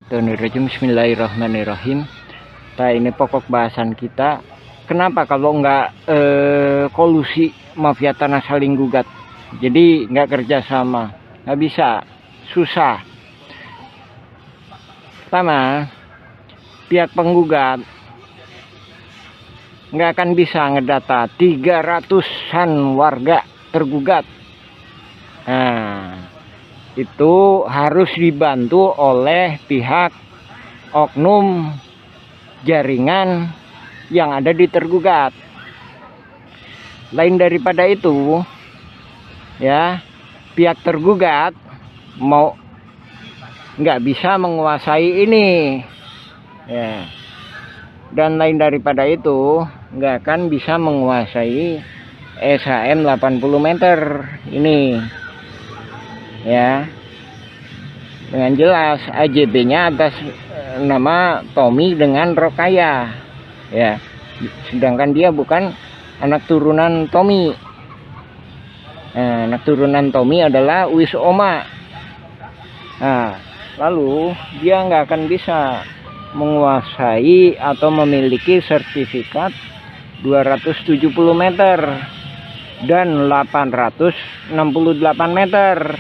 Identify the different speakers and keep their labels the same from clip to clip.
Speaker 1: Bismillahirrahmanirrahim. Nah, ini pokok bahasan kita. Kenapa kalau nggak kolusi mafia tanah saling gugat? Jadi nggak kerjasama, nggak bisa, susah. Pertama, pihak penggugat nggak akan bisa ngedata 300-an warga tergugat. Nah, itu harus dibantu oleh pihak oknum jaringan yang ada di tergugat. Lain daripada itu, ya, pihak tergugat mau nggak bisa menguasai ini, ya, dan lain daripada itu nggak akan bisa menguasai SHM 80 meter ini, ya. Dengan jelas AJB-nya atas nama Tommy dengan Rokaya, ya, sedangkan dia bukan anak turunan Tommy. Nah, anak turunan Tommy adalah Wis Oma. Nah, lalu dia nggak akan bisa menguasai atau memiliki sertifikat 270 meter dan 868 meter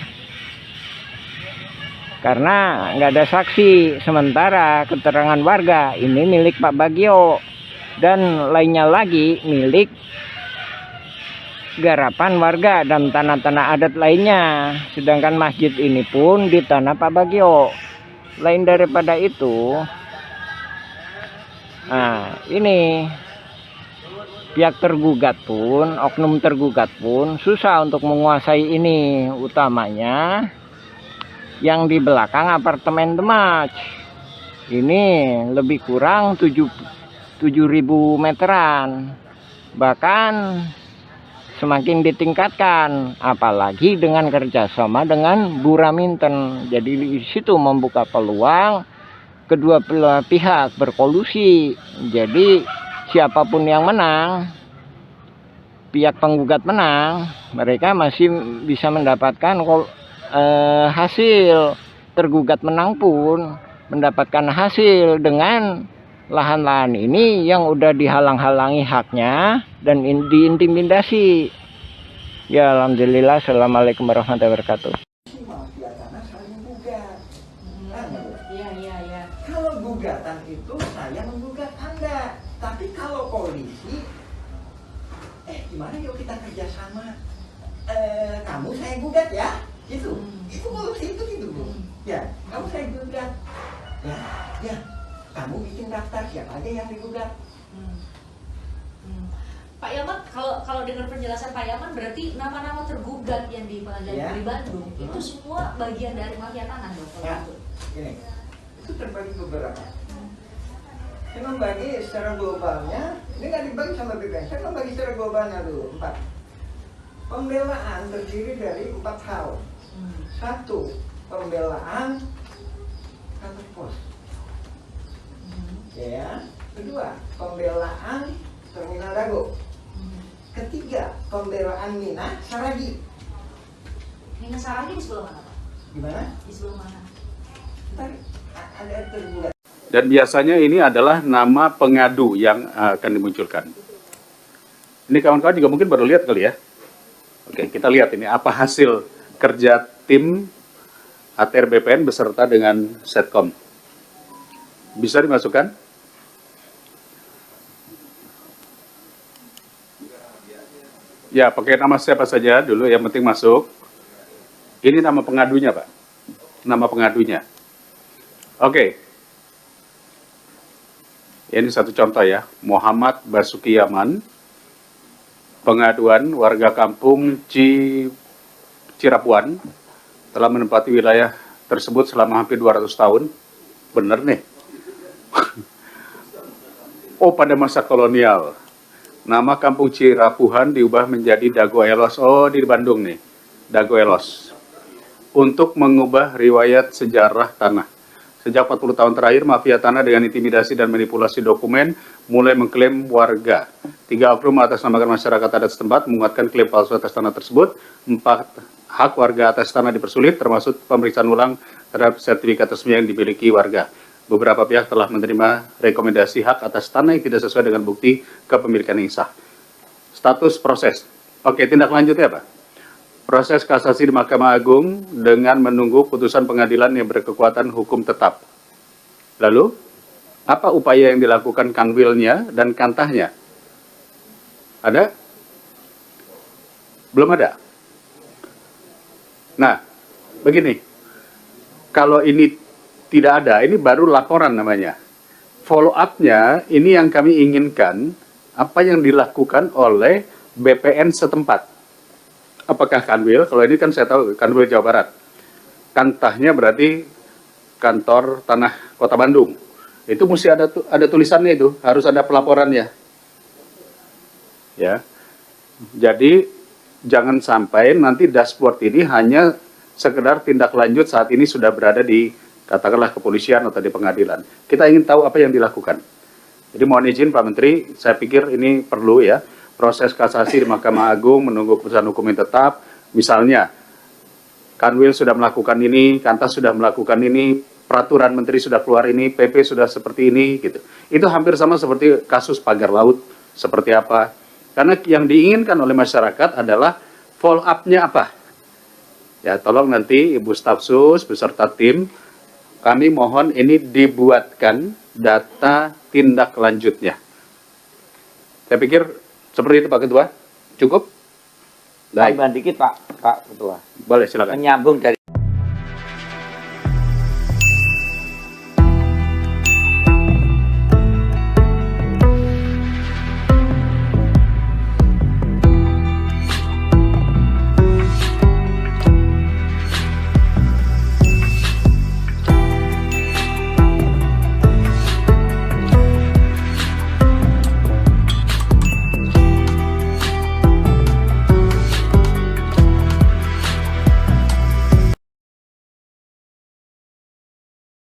Speaker 1: karena nggak ada saksi. Sementara keterangan warga ini milik Pak Bagio dan lainnya lagi milik garapan warga dan tanah-tanah adat lainnya, sedangkan masjid ini pun di tanah Pak Bagio. Lain daripada itu, nah ini pihak tergugat pun, oknum tergugat pun susah untuk menguasai ini, utamanya yang di belakang apartemen Demaj. Ini lebih kurang 7.000 meteran, bahkan semakin ditingkatkan, apalagi dengan kerjasama dengan Buraminten. Jadi di situ membuka peluang kedua belah pihak berkolusi. Jadi siapapun yang menang, pihak penggugat menang, mereka masih bisa mendapatkan hasil. Tergugat menang pun mendapatkan hasil dengan lahan-lahan ini yang udah dihalang-halangi haknya dan diintimidasi. Ya, alhamdulillah. Assalamualaikum warahmatullahi wabarakatuh.
Speaker 2: Mafia tanah saling gugat. Iya. Kalau gugatan itu saya menggugat Anda, tapi kalau polisi, gimana yuk kita kerjasama? Kamu saya gugat ya, itu polisi itu gitu bu. Ya, kamu saya gugat. Ya. Kamu bikin daftar siapa aja yang digugat.
Speaker 3: Pak Yaman, kalau dengar penjelasan Pak Yaman, berarti nama-nama tergugat yang di pengadilan negeri Bandung itu semua bagian dari mafia tanah dong?
Speaker 2: Ya, ini itu terbagi beberapa. Saya membagi secara globalnya, ini nggak dibagi sama BPN. Saya membagi secara globalnya dulu 4. Pembelaan terdiri dari 4 hal. 1. Pembelaan kantor pos. Ya, kedua, pembelaan terminal Dago. Ketiga, pembelaan Mina Saragi.
Speaker 3: Mina Saragi di sebelah mana Pak?
Speaker 2: Gimana?
Speaker 3: Di sebelah mana?
Speaker 2: Ntar ada tergugat.
Speaker 4: Dan biasanya ini adalah nama pengadu yang akan dimunculkan. Ini kawan-kawan juga mungkin baru lihat kali ya. Oke, kita lihat ini apa hasil kerja tim ATR BPN beserta dengan Setkom. Bisa dimasukkan? Ya, pakai nama siapa saja dulu, yang penting masuk. Ini nama pengadunya, Pak. Nama pengadunya. Oke. Ini satu contoh ya. Muhammad Basuki Yaman. Pengaduan warga kampung Cirapuan telah menempati wilayah tersebut selama hampir 200 tahun. Bener nih. Oh, pada masa kolonial. Nama kampung Cirapuhan diubah menjadi Dago Elos. Oh, di Bandung nih. Dago Elos. Untuk mengubah riwayat sejarah tanah. Sejak 40 tahun terakhir, mafia tanah dengan intimidasi dan manipulasi dokumen mulai mengklaim warga. 3 oknum mengatasnamakan masyarakat adat setempat menguatkan klaim palsu atas tanah tersebut. 4 hak warga atas tanah dipersulit, termasuk pemeriksaan ulang terhadap sertifikat resmi yang dimiliki warga. Beberapa pihak telah menerima rekomendasi hak atas tanah yang tidak sesuai dengan bukti kepemilikan yang sah. Status proses. Oke, tindak lanjutnya apa? Proses kasasi di Mahkamah Agung dengan menunggu putusan pengadilan yang berkekuatan hukum tetap. Lalu, apa upaya yang dilakukan Kanwilnya dan Kantahnya? Ada? Belum ada. Nah, begini. Kalau ini tidak ada, ini baru laporan namanya. Follow up-nya, ini yang kami inginkan, apa yang dilakukan oleh BPN setempat. Apakah Kanwil? Kalau ini kan saya tahu, Kanwil Jawa Barat. Kantahnya berarti kantor tanah Kota Bandung. Itu mesti ada tulisannya itu, harus ada pelaporannya. Ya. Jadi jangan sampai nanti dashboard ini hanya sekedar tindak lanjut saat ini sudah berada di katakanlah kepolisian atau di pengadilan. Kita ingin tahu apa yang dilakukan. Jadi mohon izin Pak Menteri, saya pikir ini perlu ya, proses kasasi di Mahkamah Agung menunggu keputusan hukum yang tetap. Misalnya, Kanwil sudah melakukan ini, Kantas sudah melakukan ini, peraturan menteri sudah keluar ini, PP sudah seperti ini, gitu. Itu hampir sama seperti kasus pagar laut, seperti apa. Karena yang diinginkan oleh masyarakat adalah follow up-nya apa. Ya, tolong nanti Ibu Staf Sus beserta tim, kami mohon ini dibuatkan data tindak lanjutnya. Saya pikir seperti itu Pak Ketua. Cukup?
Speaker 5: Tambahan dikit Pak Ketua.
Speaker 4: Boleh, silakan.
Speaker 5: Menyambung dari